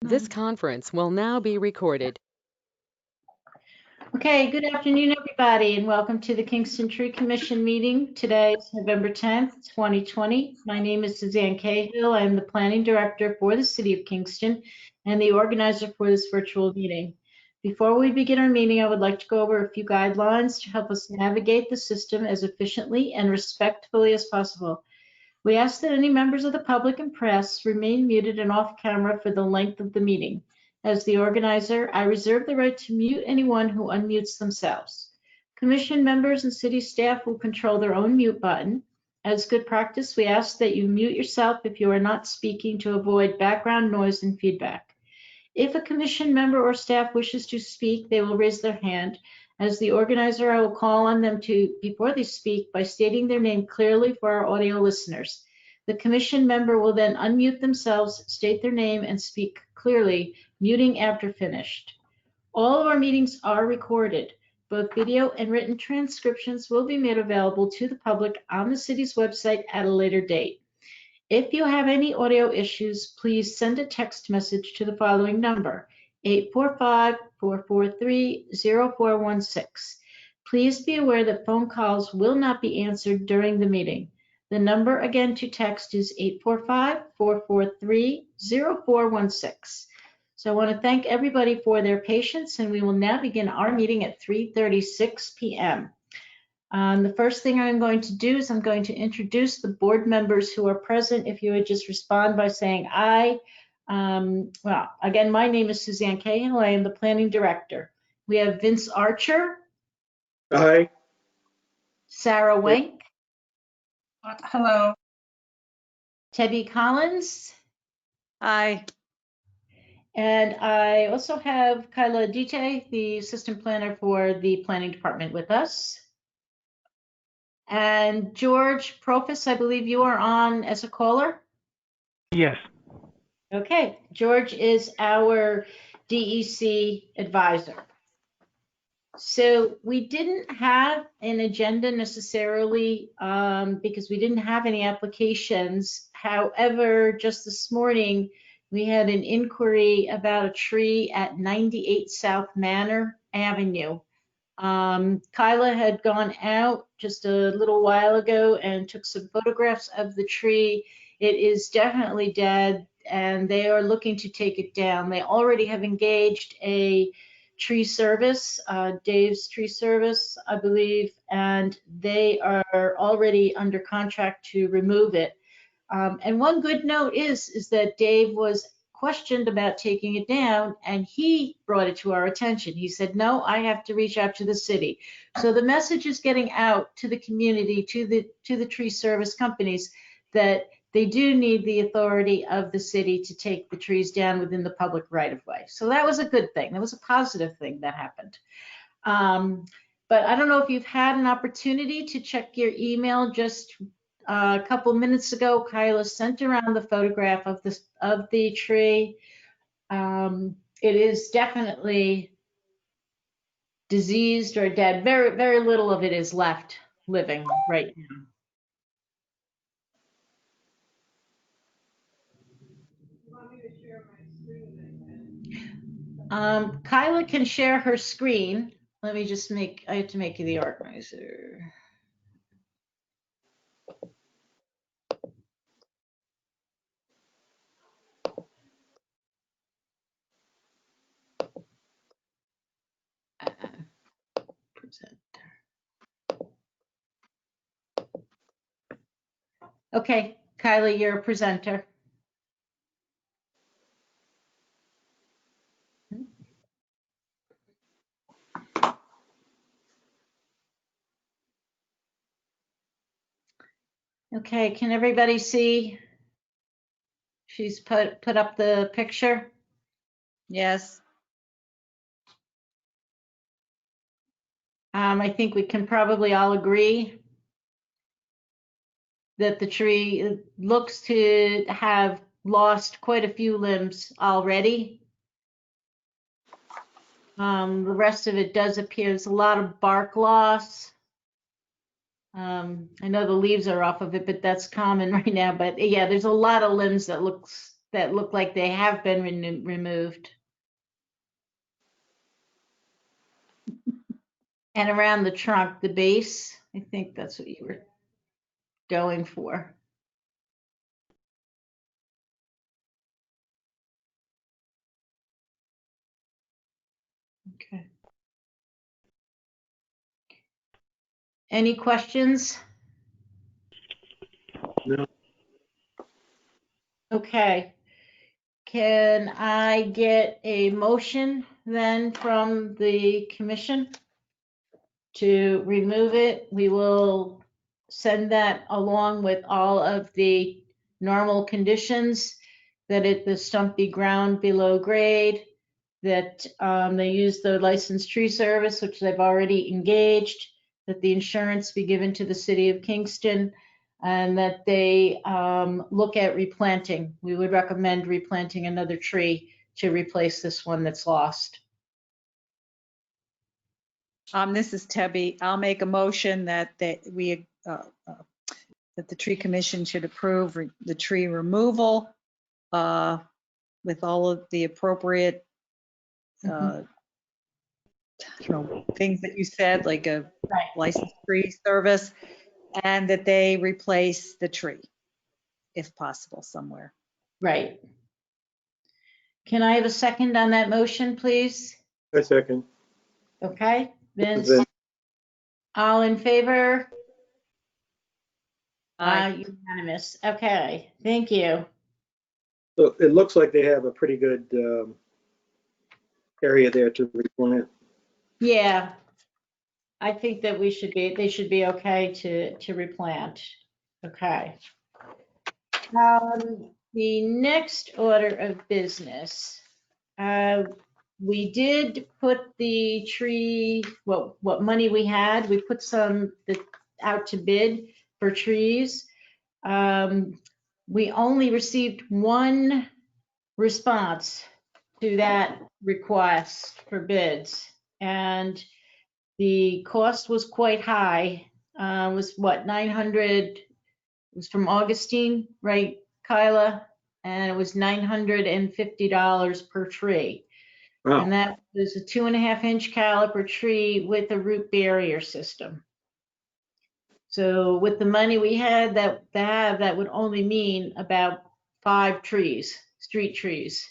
This conference will now be recorded. Okay, good afternoon, everybody, and welcome to the Kingston Tree Commission meeting. Today is November 10th, 2020. My name is Suzanne Cahill. I am the Planning Director for the City of Kingston and the organizer for this virtual meeting. Before we begin our meeting, I would like to go over a few guidelines to help us navigate the system as efficiently and respectfully as possible. We ask that any members of the public and press remain muted and off camera for the length of the meeting. As the organizer, I reserve the right to mute anyone who unmutes themselves. Commission members and city staff will control their own mute button. As good practice, we ask that you mute yourself if you are not speaking to avoid background noise and feedback. If a commission member or staff wishes to speak, they will raise their hand. As the organizer, I will call on them before they speak by stating their name clearly for our audio listeners. The commission member will then unmute themselves, state their name, and speak clearly, muting after finished. All of our meetings are recorded. Both video and written transcriptions will be made available to the public on the city's website at a later date. If you have any audio issues, please send a text message to the following number, 845-443-0416. Please be aware that phone calls will not be answered during the meeting. The number again to text is 845-443-0416. So I want to thank everybody for their patience, and we will now begin our meeting at 3:36 p.m. The first thing I'm going to do is I'm going to introduce the board members who are present. If you would just respond by saying aye. Well, again, my name is Suzanne Cahill. I am the planning director. We have Vince Archer. Aye. Sarah Wenk. Hello. Teddy Collins. Aye. And I also have Kyla Dite, the assistant planner for the planning department with us. And George Profis, I believe you are on as a caller? Yes. Okay, George is our DEC advisor. So we didn't have an agenda necessarily because we didn't have any applications. However, just this morning, we had an inquiry about a tree at 98 South Manor Avenue. Kyla had gone out just a little while ago and took some photographs of the tree. It is definitely dead, and they are looking to take it down. They already have engaged a tree service, Dave's Tree Service, I believe, and they are already under contract to remove it. And one good note is that Dave was questioned about taking it down, and he brought it to our attention. He said, no, I have to reach out to the city. So the message is getting out to the community, to the tree service companies, that they do need the authority of the city to take the trees down within the public right of way. So that was a good thing. That was a positive thing that happened. But I don't know if you've had an opportunity to check your email. Just a couple minutes ago, Kyla sent around the photograph of the tree. It is definitely diseased or dead. Very, very little of it is left living right now. Kyla can share her screen. Let me just I have to make you the organizer. Okay, Kyla, you're a presenter. Okay, can everybody see? She's put up the picture. Yes. I think we can probably all agree that the tree looks to have lost quite a few limbs already. The rest of it does appear there's a lot of bark loss. I know the leaves are off of it, but that's common right now. But yeah, there's a lot of limbs that looks that look like they have been removed. And around the trunk, the base, I think that's what you were going for. Okay. Any questions? No. Okay. Can I get a motion then from the commission to remove it? We will send that along with all of the normal conditions, that the stump be ground below grade, that they use the licensed tree service, which they've already engaged, that the insurance be given to the city of Kingston, and that they look at replanting. We would recommend replanting another tree to replace this one that's lost. This is Tebby. I'll make a motion that that the tree commission should approve the tree removal with all of the appropriate things that you said, like a Right. licensed tree service, and that they replace the tree if possible somewhere. Right. Can I have a second on that motion, please? I second. Okay, Vince, Vince. all in favor? Aye. Unanimous. Okay, thank you. So it looks like they have a pretty good area there to replant. Yeah, I think that they should be okay to replant. Okay. The next order of business, we did put the tree, what money we had, we put some out to bid for trees. We only received one response to that request for bids, and the cost was quite high. Was what, 900? It was from Augustine, right, Kyla? And it was $950 per tree. Wow. And that was a 2.5-inch caliper tree with a root barrier system. So with the money we had that would only mean about 5 trees, street trees.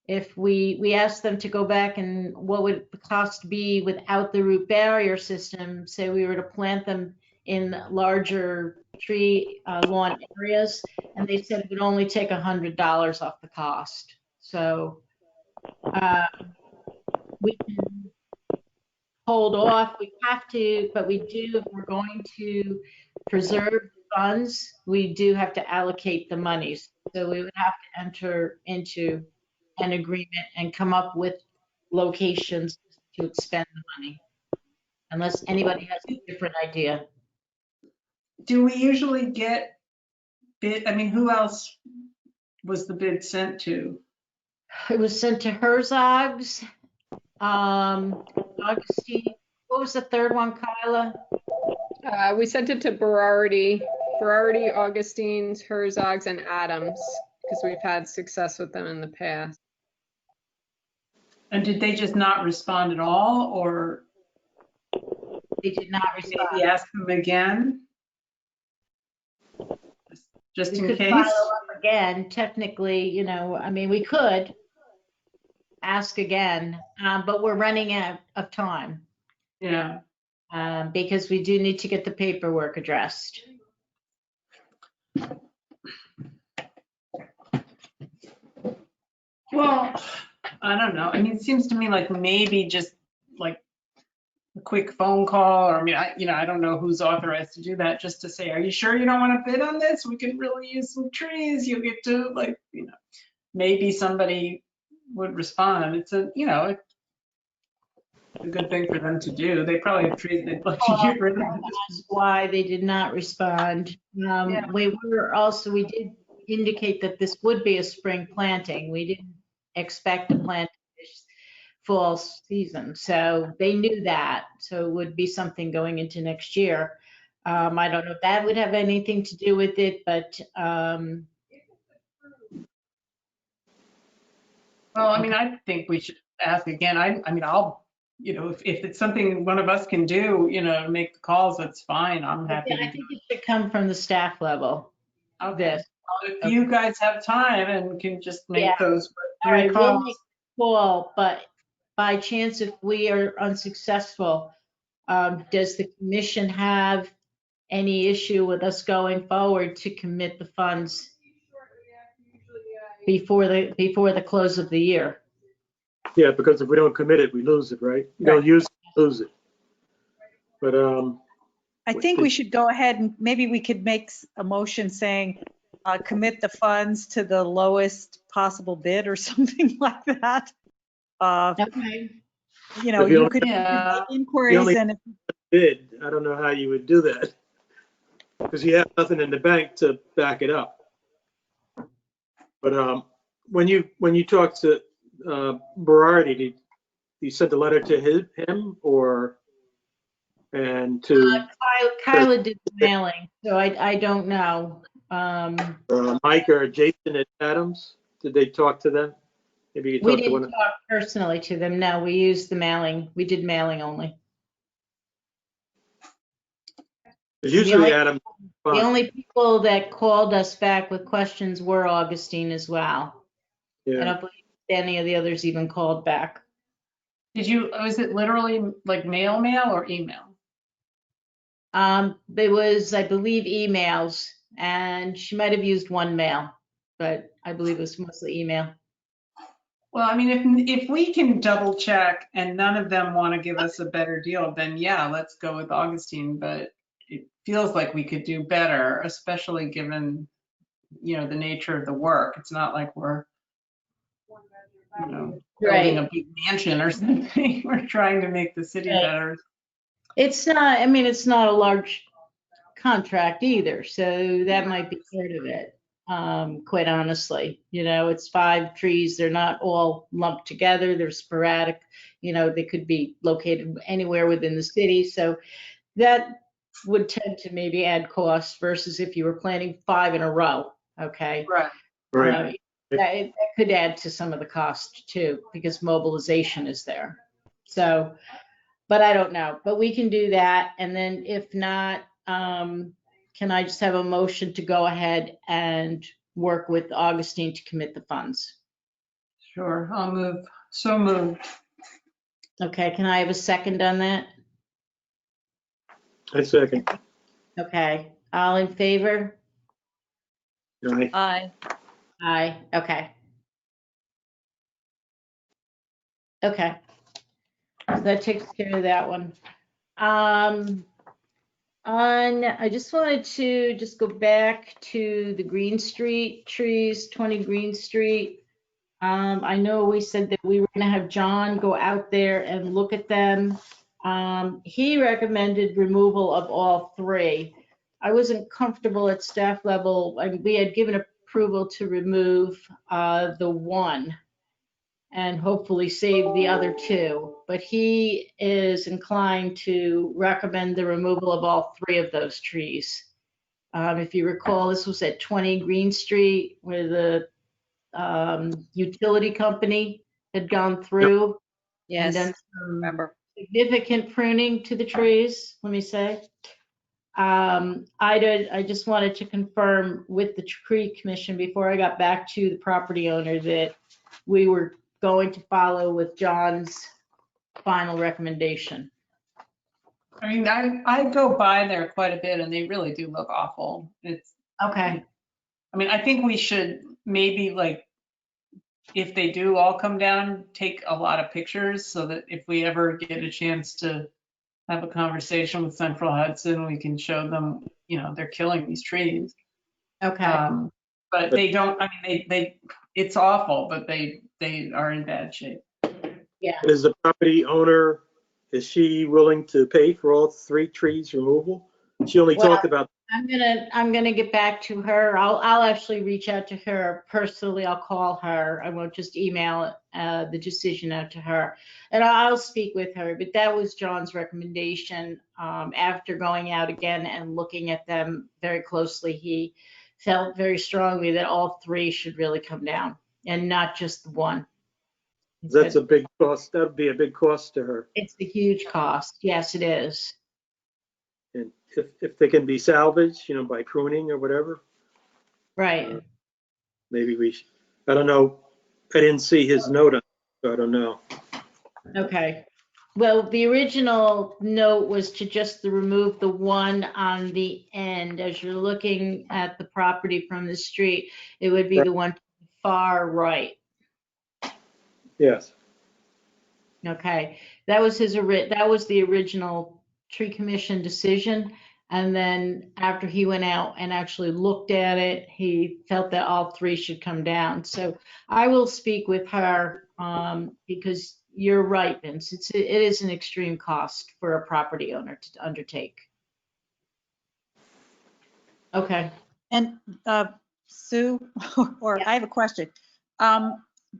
If we asked them to go back and what would the cost be without the root barrier system, say we were to plant them in larger tree lawn areas, and they said it would only take $100 off the cost. So we can hold off. We have to, but we do, if we're going to preserve the funds, we do have to allocate the monies. So we would have to enter into an agreement and come up with locations to expend the money, unless anybody has a different idea. Do we usually get bid, I mean, who else was the bid sent to? It was sent to Herzog's, Augustine. What was the third one, Kyla? We sent it to Berardi, Augustine's, Herzog's, and Adams, because we've had success with them in the past. And did they just not respond at all, or They did not respond. maybe ask them again? Just We in could case? follow up again, technically, I mean, we could ask again, but we're running out of time, Yeah. because we do need to get the paperwork addressed. Well, I don't know. I mean, it seems to me like maybe just like a quick phone call, or I mean, I don't know who's authorized to do that, just to say, are you sure you don't want to bid on this? We could really use some trees. You'll get to maybe somebody would respond. It's a good thing for them to do. They probably have trees they'd like to get rid of. That's why they did not respond. We did indicate that this would be a spring planting. We didn't expect to plant this fall season. So they knew that. So it would be something going into next year. I don't know if that would have anything to do with it, but Well, I mean, I think we should ask again. I mean, I'll, if it's something one of us can do, to make the calls, that's fine. I'm happy I to do think it should come from the staff level, it. Okay. this. If you guys have time and can just make Yeah. those All 3 right, we'll calls. make a call, but by chance, if we are unsuccessful, does the commission have any issue with us going forward to commit the funds before the close of the year? Yeah, because if we don't commit it, we lose it, right? You don't use it, lose it. But, I think we should go ahead and maybe we could make a motion saying, commit the funds to the lowest possible bid or something like that. Okay. If You you could Yeah. make inquiries and bid, I don't know how you would do that. Because you have nothing in the bank to back it up. But when you talked to Berardi, did you send a letter to him or and to Kyla did the mailing, so I don't know. Mike or Jason at Adams? Did they talk to them? Maybe you We talked to one. didn't talk personally to them. No, we used the mailing. We did mailing only. Usually Adams. The only people that called us back with questions were Augustine as well. I Yeah. don't believe any of the others even called back. Was it literally like mail or email? There was, I believe, emails, and she might have used one mail, but I believe it was mostly email. Well, I mean, if we can double check and none of them want to give us a better deal, then yeah, let's go with Augustine. But it feels like we could do better, especially given, the nature of the work. It's not like we're, building a big mansion or something. We're trying to make the city Right. better. It's not, I mean, it's not a large contract either, so that might be part of it. Quite honestly, it's 5 trees. They're not all lumped together. They're sporadic. They could be located anywhere within the city. So that would tend to maybe add cost versus if you were planting 5 in a row. Okay. Right. Right. That could add to some of the cost too, because mobilization is there. So, but I don't know, but we can do that. And then if not, can I just have a motion to go ahead and work with Augustine to commit the funds? Sure. I'll move. So moved. Okay, can I have a second on that? I second. Okay, all in favor? Aye. Aye, okay. Okay, so that takes care of that one. I just wanted to just go back to the Green Street trees, 20 Green Street. I know we said that we were gonna have John go out there and look at them. He recommended removal of all 3. I wasn't comfortable at staff level. We had given approval to remove the 1 and hopefully save the other 2. But he is inclined to recommend the removal of all 3 of those trees. If you recall, this was at 20 Green Street where the utility company had gone through and yes, done some remember. significant pruning to the trees, let me say. I just wanted to confirm with the tree commission before I got back to the property owner that we were going to follow with John's final recommendation. I mean, I go by there quite a bit and they really do look awful. Okay, I mean, I think we should maybe if they do all come down, take a lot of pictures so that if we ever get a chance to have a conversation with Central Hudson, we can show them, they're killing these trees. okay. But they don't, I mean, it's awful, but they are in bad shape. Is the property owner, is she willing to pay for all 3 trees removal? She only Well, talked about, I'm gonna get back to her. I'll actually reach out to her personally. I'll call her. I won't just email the decision out to her. And I'll speak with her, but that was John's recommendation. After going out again and looking at them very closely, he felt very strongly that all 3 should really come down and not just the 1. That's a big cost. That would be a big cost to her. It's a huge cost. Yes, it is. And if they can be salvaged, by pruning or whatever, Right. maybe I don't know. I didn't see his note on it, so I don't know. Okay. Well, the original note was to just remove the one on the end. As you're looking at the property from the street, it would be the one to the far right. Yes. Okay. That was that was the original tree commission decision. And then after he went out and actually looked at it, he felt that all three should come down. So I will speak with her because you're right, Vince. It is an extreme cost for a property owner to undertake. Okay. And Sue, or Yeah. I have a question.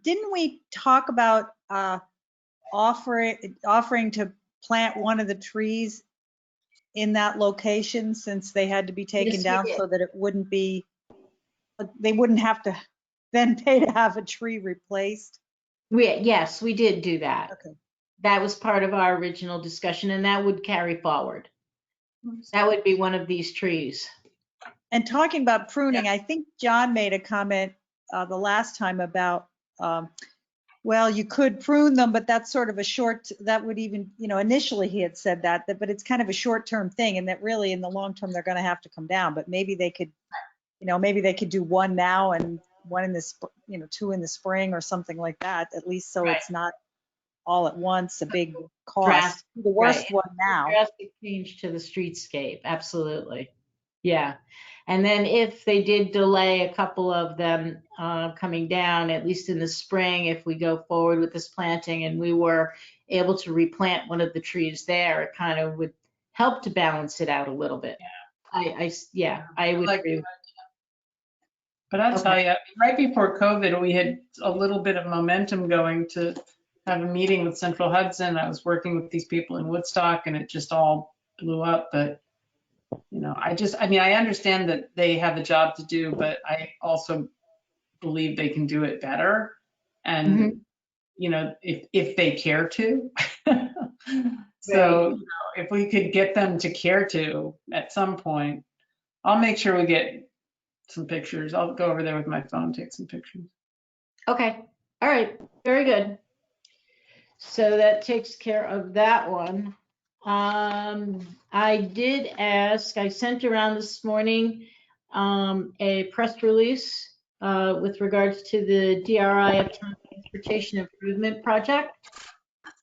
Didn't we talk about offering to plant one of the trees in that location since they had to be taken Yes, we down did. so that it wouldn't be, they wouldn't have to then pay to have a tree replaced? Yes, we did do that. Okay. That was part of our original discussion, and that would carry forward. That would be one of these trees. And talking about pruning, I think John made a comment the last time about, well, you could prune them, but that's sort of a short, that would even, initially he had said that, but it's kind of a short-term thing, and that really in the long term, they're going to have to come down. But maybe they could, maybe they could do one now and one in the, two in the spring or something like that, at least so Right. it's not all at once a big cost. Drastic, The worst right. one now. Drastic change to the streetscape, absolutely. Yeah. And then if they did delay a couple of them coming down, at least in the spring, if we go forward with this planting and we were able to replant one of the trees there, it kind of would help to balance it out a little bit. I would Like- agree. But I'll tell you, right before COVID, we had a little bit of momentum going to have a meeting with Central Hudson. I was working with these people in Woodstock and it just all blew up. But, I understand that they have a job to do, but I also believe they can do it better. And, if they care to. So, if we could get them to care to at some point, I'll make sure we get some pictures. I'll go over there with my phone, take some pictures. Okay. All right. Very good. So that takes care of that one. I did ask, I sent around this morning a press release with regards to the DRI Uptown Transportation Improvement Project.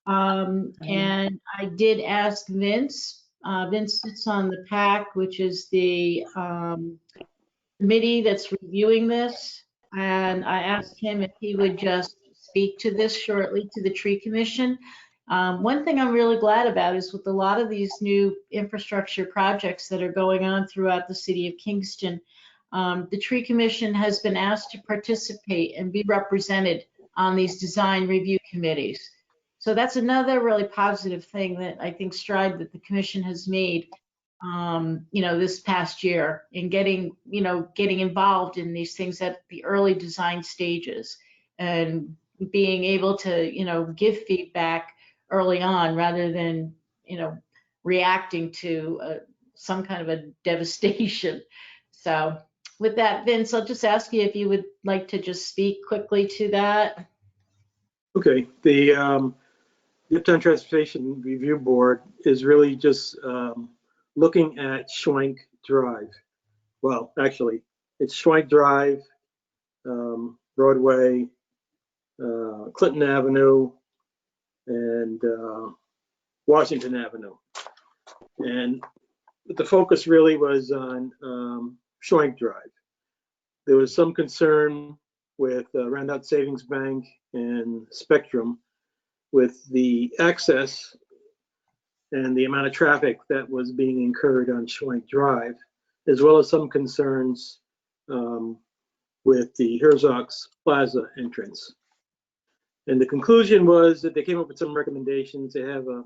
And I did ask Vince. Vince sits on the PAC, which is the committee that's reviewing this. And I asked him if he would just speak to this shortly to the Tree Commission. One thing I'm really glad about is with a lot of these new infrastructure projects that are going on throughout the city of Kingston, the Tree Commission has been asked to participate and be represented on these design review committees. So that's another really positive thing that I think stride that the commission has made, this past year in getting involved in these things at the early design stages and being able to, give feedback early on rather than, reacting to some kind of a devastation. So with that, Vince, I'll just ask you if you would like to just speak quickly to that. Okay. The Uptown Transportation Review Board is really just looking at Schwenk Drive. Well, actually, it's Schwenk Drive, Broadway, Clinton Avenue, and Washington Avenue. And the focus really was on Schwenk Drive. There was some concern with Roundout Savings Bank and Spectrum with the access and the amount of traffic that was being incurred on Schwenk Drive, as well as some concerns with the Herzog's Plaza entrance. And the conclusion was that they came up with some recommendations. They have a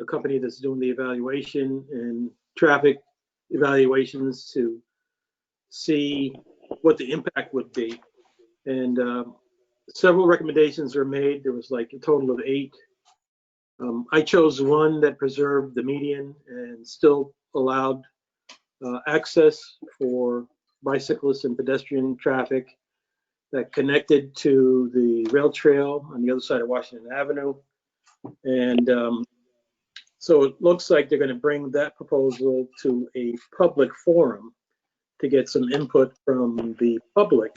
company that's doing the evaluation and traffic evaluations to see what the impact would be. And several recommendations were made. There was like a total of 8. I chose one that preserved the median and still allowed access for bicyclists and pedestrian traffic that connected to the rail trail on the other side of Washington Avenue. And so it looks like they're going to bring that proposal to a public forum to get some input from the public.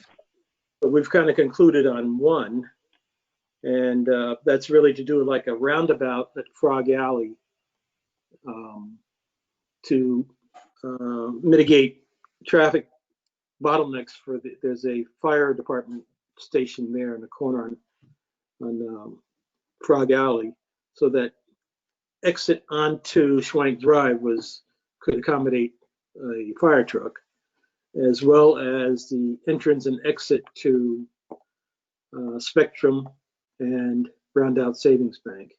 But we've kind of concluded on one, and that's really to do like a roundabout at Frog Alley to mitigate traffic bottlenecks for there's a fire department station there in the corner on Frog Alley, so that exit onto Schwank Drive could accommodate a fire truck, as well as the entrance and exit to Spectrum and Roundout Savings Bank.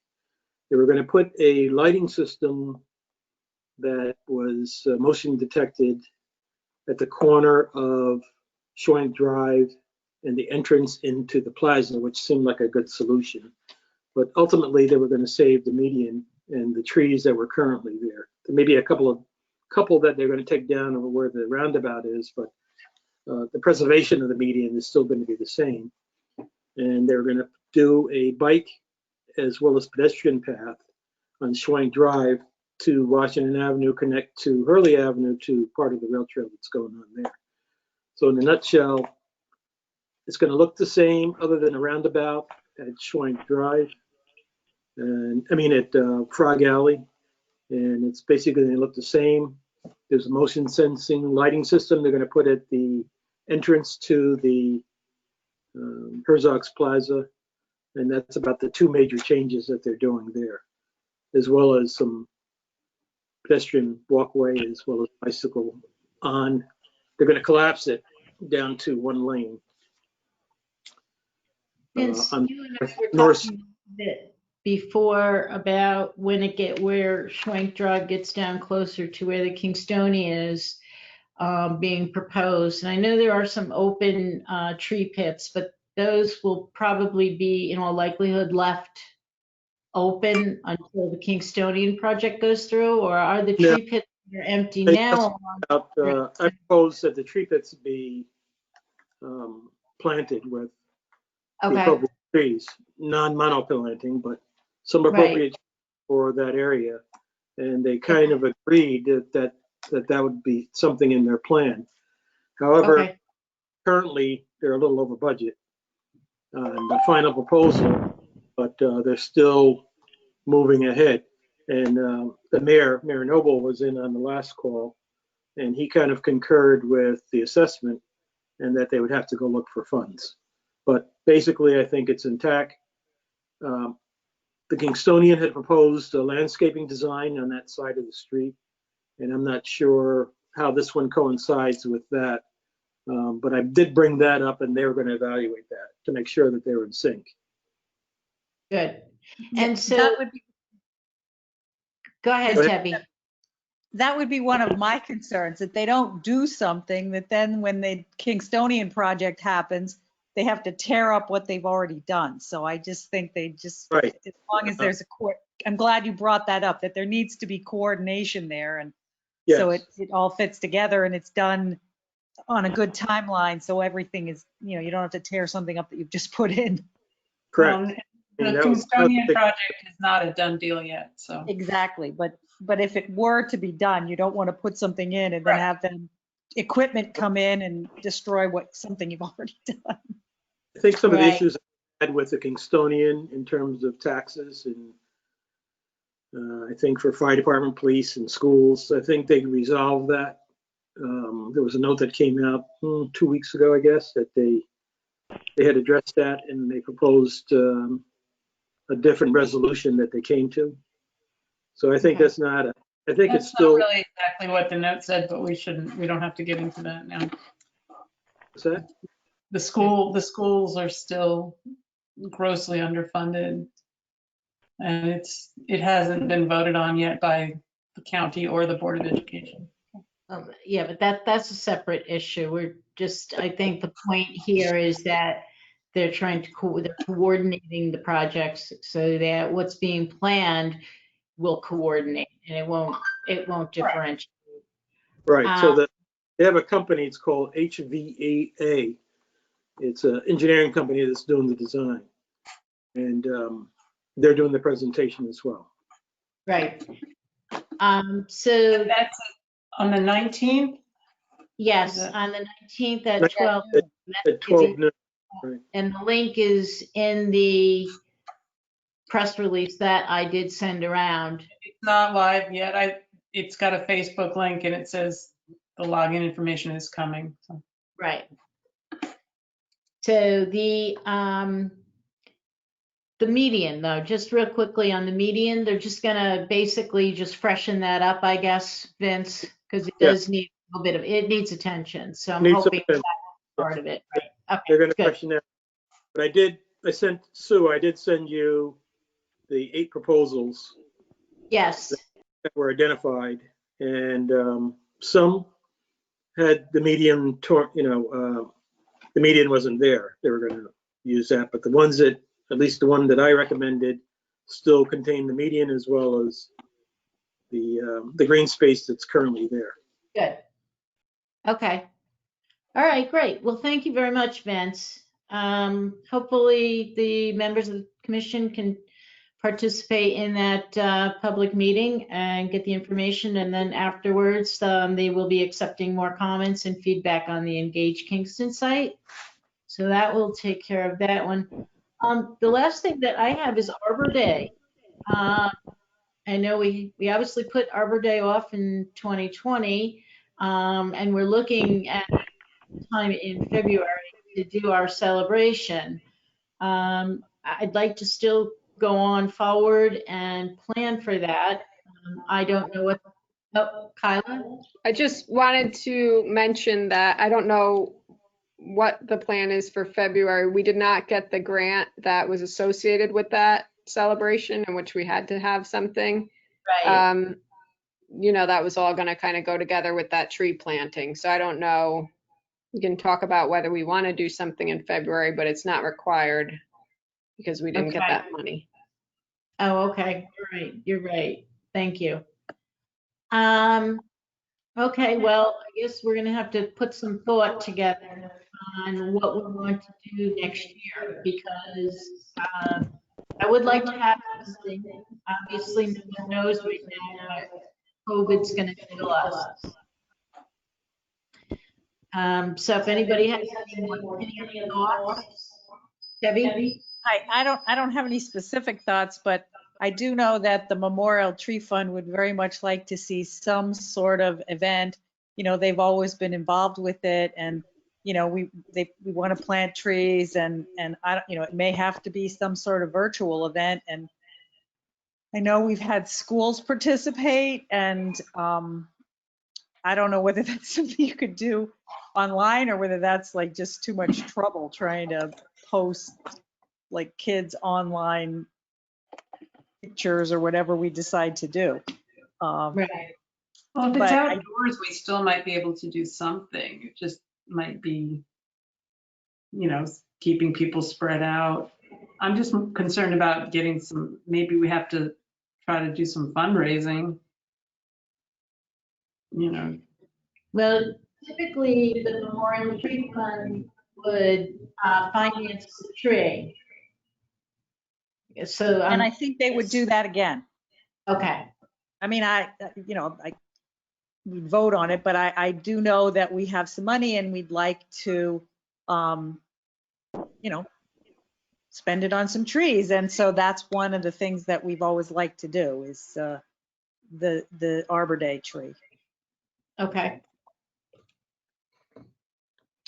They were going to put a lighting system that was motion detected at the corner of Schwank Drive and the entrance into the plaza, which seemed like a good solution. But ultimately, they were going to save the median and the trees that were currently there. There may be a couple that they're going to take down over where the roundabout is, but the preservation of the median is still going to be the same. And they're going to do a bike as well as pedestrian path on Schwank Drive to Washington Avenue, connect to Hurley Avenue to part of the rail trail that's going on there. So in a nutshell, it's going to look the same other than a roundabout at Schwank Drive, and I mean at Frog Alley, and it's basically going to look the same. There's a motion sensing lighting system they're going to put at the entrance to the Herzog's Plaza, and that's about the 2 major changes that they're doing there, as well as some pedestrian walkway as well as bicycle on. They're going to collapse it down to 1 lane. Vince, on you and I were north- talking a bit before about when where Schwank Drive gets down closer to where the Kingstonian is being proposed. And I know there are some open tree pits, but those will probably be in all likelihood left open until the Kingstonian project goes through, or are the tree pits that are empty now? I propose that the tree pits be planted with the Okay, appropriate trees, non-monoplanting, but some appropriate for that area. And they kind of agreed that would be something in their plan. However, okay, currently they're a little over budget on the final proposal, but they're still moving ahead. And the Mayor Noble was in on the last call, and he kind of concurred with the assessment and that they would have to go look for funds. But basically, I think it's intact. The Kingstonian had proposed a landscaping design on that side of the street, and I'm not sure how this one coincides with that. But I did bring that up, and they were going to evaluate that to make sure that they were in sync. good. Yeah, And so, that would be, go ahead, Go ahead. Debbie. that would be one of my concerns, that they don't do something that then when the Kingstonian project happens, they have to tear up what they've already done. So I just think they just, Right. as long as there's I'm glad you brought that up, that there needs to be coordination there. And so Yes. it all fits together and it's done on a good timeline. So everything is, you don't have to tear something up that you've just put in. Correct. The I mean, that was Kingstonian big- project is not a done deal yet, so. Exactly. But if it were to be done, you don't want to put something in and then Right. have them equipment come in and destroy something you've already done. I think some of the Right. issues I had with the Kingstonian in terms of taxes and I think for fire department, police and schools, I think they resolved that. There was a note that came out 2 weeks ago, I guess, that they had addressed that and they proposed a different resolution that they came to. So I think Okay. that's not, I think it's That's not still, really exactly what the note said, but we don't have to get into that now. what's that? The schools are still grossly underfunded. And it hasn't been voted on yet by the county or the Board of Education. Yeah, but that's a separate issue. I think the point here is that they're trying to, they're coordinating the projects so that what's being planned will coordinate and it won't differentiate. Right, so they have a company, it's called HVAA. It's an engineering company that's doing the design. And they're doing the presentation as well. Right. So That's on the 19th? yes, that- on the 19th at 12. At 12 noon. And the link is in the press release that I did send around. It's not live yet. It's got a Facebook link and it says the login information is coming. So. Right. So the median though, just real quickly on the median, they're just gonna basically just freshen that up, I guess, Vince, because it Yeah. does need a little bit of, it needs attention. So I'm Needs some hoping attention. that's part of it. Right. Okay, They're gonna good. question that. But I did send you the 8 proposals Yes, that were identified. And some had the median, the median wasn't there. They were gonna use that, but the ones that, at least the one that I recommended, still contain the median as well as the green space that's currently there. good. Okay. All right, great. Well, thank you very much, Vince. Hopefully the members of the commission can participate in that public meeting and get the information. And then afterwards, they will be accepting more comments and feedback on the Engage Kingston site. So that will take care of that one. The last thing that I have is Arbor Day. I know we obviously put Arbor Day off in 2020, and we're looking at time in February to do our celebration. I'd like to still go on forward and plan for that. I don't know what, Kyla? I just wanted to mention that I don't know what the plan is for February. We did not get the grant that was associated with that celebration in which we had to have something. Right. That was all going to kind of go together with that tree planting. So I don't know. We can talk about whether we want to do something in February, but it's not required because we didn't get Okay. that money. Oh, okay. All right. You're right. Thank you. Okay, well, I guess we're gonna have to put some thought together on what we want to do next year because I would like to have something. Obviously, no one knows right now what COVID's gonna do to us. So if anybody has any other thoughts, Debbie? I don't have any specific thoughts, but I do know that the Memorial Tree Fund would very much like to see some sort of event. They've always been involved with it, and we want to plant trees, and it may have to be some sort of virtual event. And I know we've had schools participate, and I don't know whether that's something you could do online or whether that's like just too much trouble trying to post like kids online pictures or whatever we decide to do. Right. Well, if it's But outdoors, we still might be able to do something. It just might be, keeping people spread out. I'm just concerned about getting maybe we have to try to do some fundraising. Well, typically the Memorial Tree Fund would finance the tree. So, and I think they would do that again. okay, I mean, we'd vote on it, but I do know that we have some money and we'd like to, spend it on some trees. And so that's one of the things that we've always liked to do is the Arbor Day tree. okay.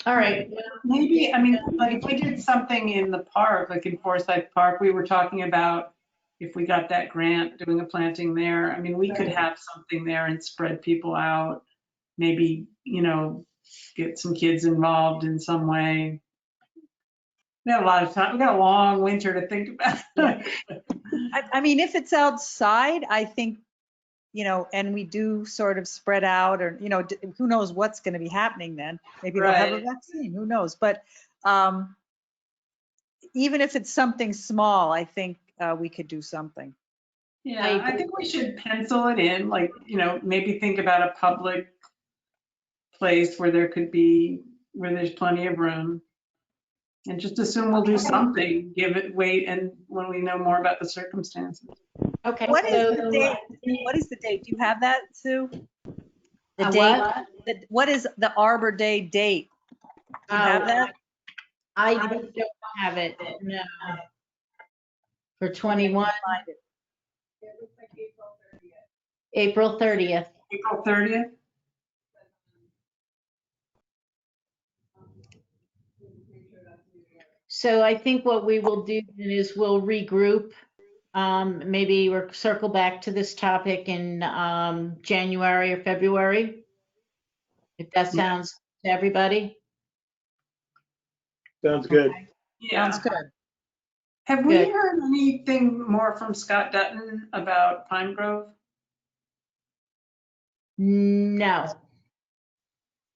All right. Maybe, like if we did something in the park, like in Forsyth Park, we were talking about if we got that grant, doing a planting there. We could have something there and spread people out. Maybe, get some kids involved in some way. We have a lot of time. We got a long winter to think about. If it's outside, I think, and we do sort of spread out or, who knows what's going to be happening then. Maybe they'll have a vaccine, who knows? But even if it's something small, I think we could do something. Yeah, I think we should pencil it in, like, maybe think about a public place where there could be, where there's plenty of room. And just assume we'll do something, wait, and when we know more about the circumstances. Okay. What is so- the date? What is the date? Do you have that, Sue? The A date, what? what is the Arbor Day date? Do you have that? I don't have it, no. For 21, April 30th. April 30th? So I think what we will do then is we'll regroup. Maybe we'll circle back to this topic in January or February. If that sounds to everybody. Sounds good. Yeah. Sounds good. Have we Good. heard anything more from Scott Dutton about Pine Grove? No. If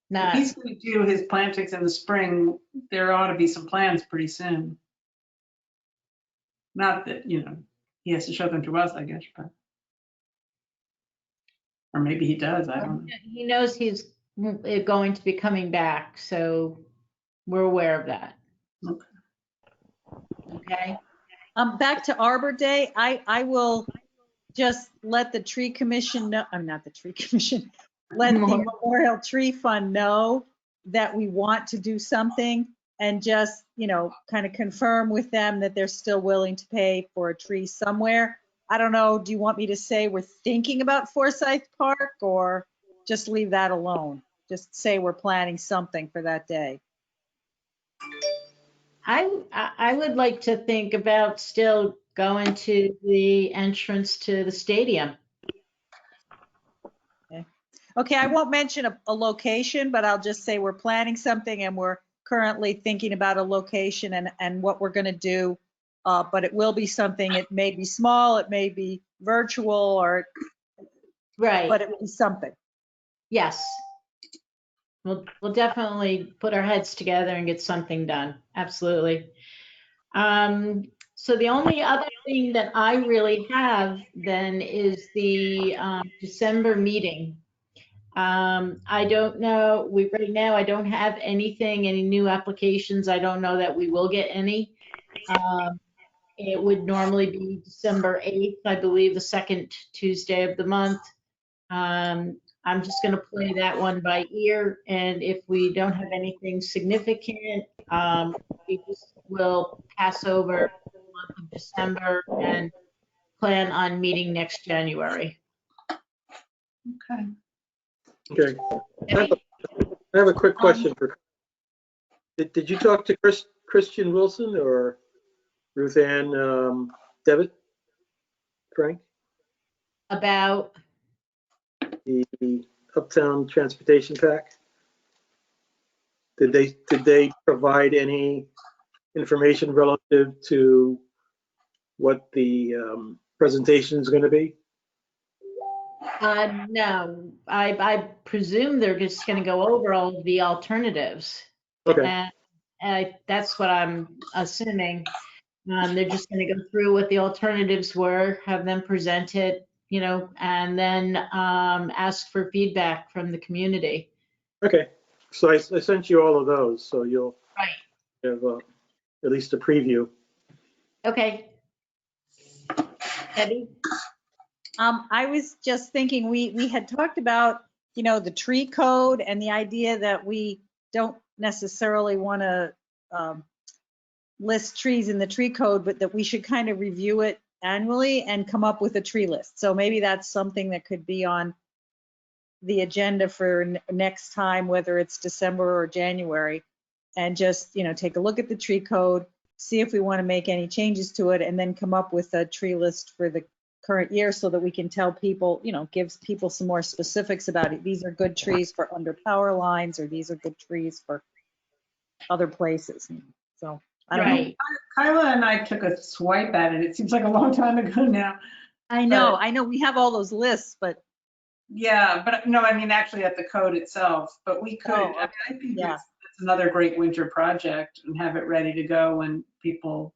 Not, he's going to do his plantings in the spring, there ought to be some plans pretty soon. Not that, he has to show them to us, I guess, but. Or maybe he does, I don't know. he knows he's going to be coming back, so we're aware of that. Okay. Okay? Back to Arbor Day, I will just let the tree commission know, I'm not the tree commission, let the Memorial Tree Fund know that we want to do something and just, kind of confirm with them that they're still willing to pay for a tree somewhere. I don't know, do you want me to say we're thinking about Forsyth Park or just leave that alone? Just say we're planning something for that day. I would like to think about still going to the entrance to the stadium. Okay, I won't mention a location, but I'll just say we're planning something and we're currently thinking about a location and what we're going to do. But it will be something, it may be small, it may be virtual, Right. but it will be something. Yes. We'll definitely put our heads together and get something done. Absolutely. So the only other thing that I really have then is the December meeting. I don't know, right now I don't have any new applications. I don't know that we will get any. It would normally be December 8th, I believe, the second Tuesday of the month. I'm just going to play that one by ear, and if we don't have anything significant, we just will pass over the month of December and plan on meeting next January. Okay. Okay. I have a quick question for, did you talk to Christian Wilson or Ruth Ann Devitt, Frank? About, The Uptown Transportation Pack? Did they provide any information relative to what the presentation is going to be? no, I presume they're just going to go over all of the alternatives. Okay, And that's what I'm assuming. They're just going to go through what the alternatives were, have them present it, and then ask for feedback from the community. okay. So I sent you all of those, so you'll Right. have at least a preview. Okay. Debbie? I was just thinking, we had talked about, the tree code and the idea that we don't necessarily want to list trees in the tree code, but that we should kind of review it annually and come up with a tree list. So maybe that's something that could be on the agenda for next time, whether it's December or January, and just, take a look at the tree code, see if we want to make any changes to it, and then come up with a tree list for the current year so that we can tell people, gives people some more specifics about it. These are good trees for under power lines, or these are good trees for other places. So I don't know. Right. Kyla and I took a swipe at it. It seems like a long time ago now. I know we have all those lists, but Yeah, but no, I mean, actually at the code itself, but we could, Oh, I think yeah. it's It's another great winter project and have it ready to go when people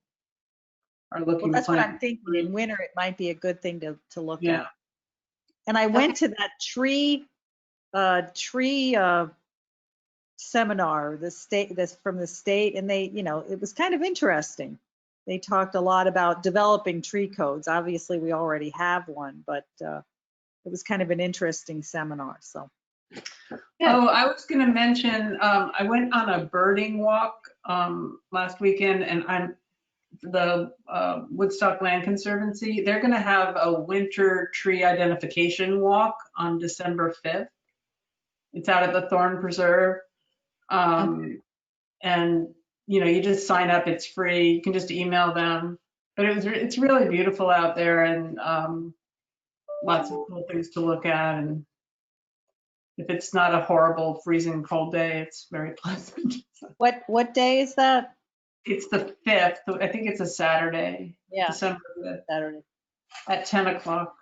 are Well, looking to that's what plant. I'm thinking. In winter, it might be a good thing to look Yeah. at. And I went to that tree seminar, from the state, and they, it was kind of interesting. They talked a lot about developing tree codes. Obviously, we already have one, but it was kind of an interesting seminar, so. Yeah. Oh, I was going to mention, I went on a birding walk last weekend, and the Woodstock Land Conservancy, they're going to have a winter tree identification walk on December 5th. It's out at the Thorn Preserve. And, you just sign up, it's free. You can just email them. But it's really beautiful out there, and lots of cool things to look at. And if it's not a horrible freezing cold day, it's very pleasant. What day is that? It's the 5th. I think it's a Saturday, Yeah, December 5th, Saturday. at 10 o'clock.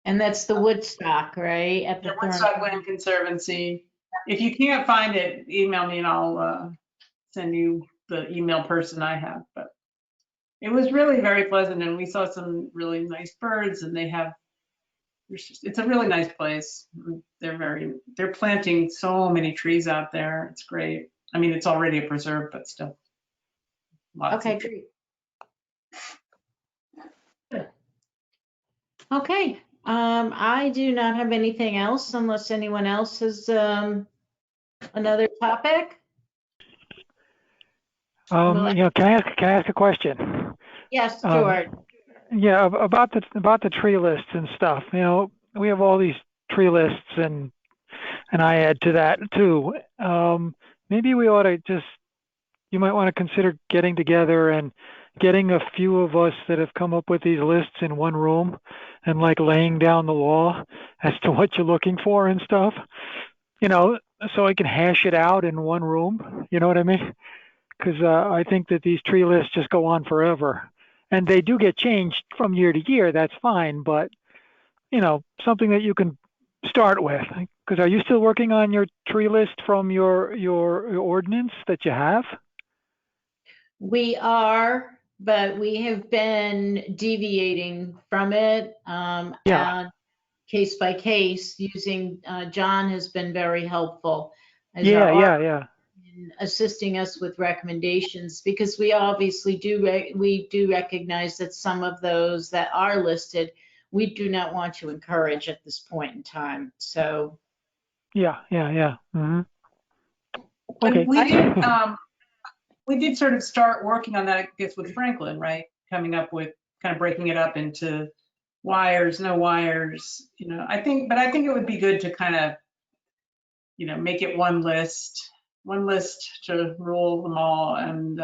And that's the Woodstock, right? At the The Woodstock Land Conservancy. If you can't find it, email me and I'll send you the email person I have. But it was really very pleasant, and we saw some really nice birds, and it's a really nice place. They're planting so many trees out there. It's great. I mean, it's already a preserve, but still. Lots Okay, of great. Good. Okay, I do not have anything else unless anyone else has another topic. Can I ask a question? Yes, George. Yeah, about the tree lists and stuff. We have all these tree lists, and I add to that too. Maybe we ought to you might want to consider getting together and getting a few of us that have come up with these lists in one room and like laying down the law as to what you're looking for and stuff. So I can hash it out in one room. You know what I mean? Because I think that these tree lists just go on forever. And they do get changed from year to year. That's fine. But, something that you can start with. Because are you still working on your tree list from your ordinance that you have? We are, but we have been deviating from it. Yeah. And case by case, using, John has been very helpful. as Yeah, our yeah. in assisting us with recommendations, because we obviously we do recognize that some of those that are listed, we do not want to encourage at this point in time. So, Yeah. Mm-hmm. And Okay. we did sort of start working on that, I guess, with Franklin, right? Coming up with kind of breaking it up into wires, no wires, I think it would be good to kind of, make it one list to rule them all, and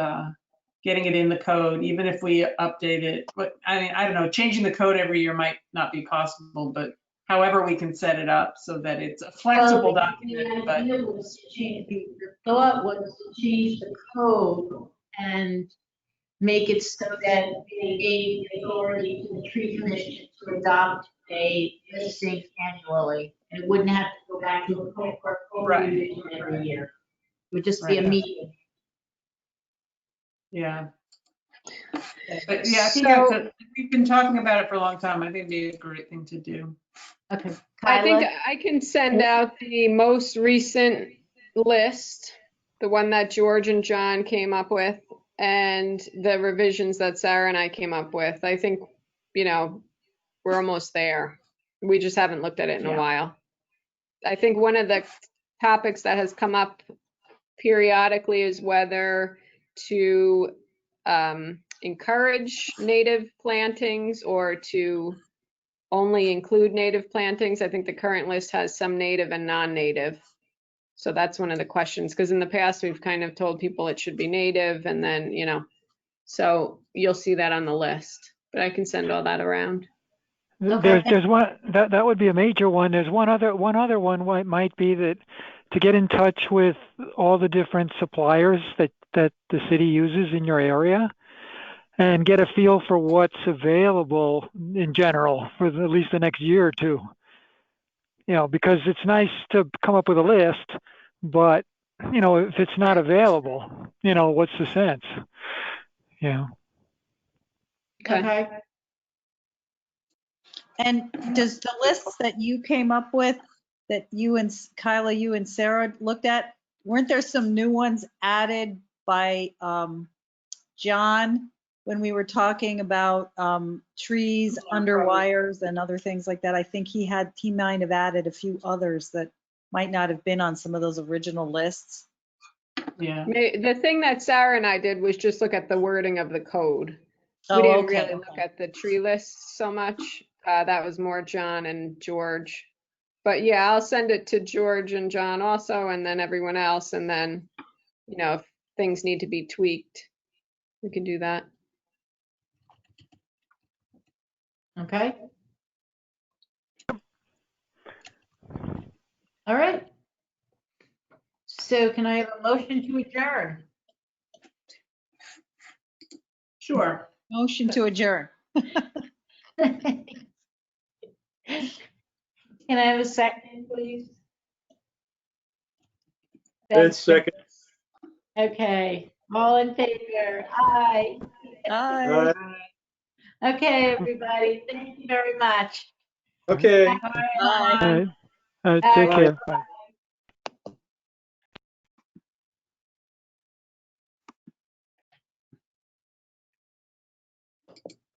getting it in the code, even if we update it. But I don't know, changing the code every year might not be possible, but however we can set it up so that it's a flexible document. But the thought was to change the code and make it so that they gave the authority to the tree commission to adopt a listing annually. And it wouldn't have to go back to a code Right. revision every year. It would just be a Right. meeting. yeah. But yeah, I think So- we've been talking about it for a long time. I think it'd be a great thing to do. Okay. I think Kyla? I can send out the most recent list, the one that George and John came up with, and the revisions that Sarah and I came up with. I think, we're almost there. We just haven't looked at it in a while. I think one of the topics that has come up periodically is whether to encourage native plantings or to only include native plantings. I think the current list has some native and non-native. So that's one of the questions, because in the past, we've kind of told people it should be native, and then, so you'll see that on the list, but I can send all that around. Okay. There's one that would be a major one. There's one other one might be that to get in touch with all the different suppliers that the city uses in your area and get a feel for what's available in general for at least the next year or two. Because it's nice to come up with a list, but if it's not available, what's the sense? Yeah. Okay. Okay. And does the lists that you came up with, that you and Kyla, you and Sarah looked at, weren't there some new ones added by John when we were talking about trees under wires and other things like that? I think he might have added a few others that might not have been on some of those original lists. Yeah. The thing that Sarah and I did was just look at the wording of the code. We Oh, didn't okay, really look okay. at the tree lists so much. That was more John and George. But yeah, I'll send it to George and John also, and then everyone else. And then, if things need to be tweaked, we can do that. Okay. All right. So can I have a motion to adjourn? Sure. Motion to adjourn. Can I have a second, please? Then second. Okay, all in favor? Aye. Aye. Okay, everybody, thank you very much. Okay. Bye. Bye. All right. Take Bye. care. Bye.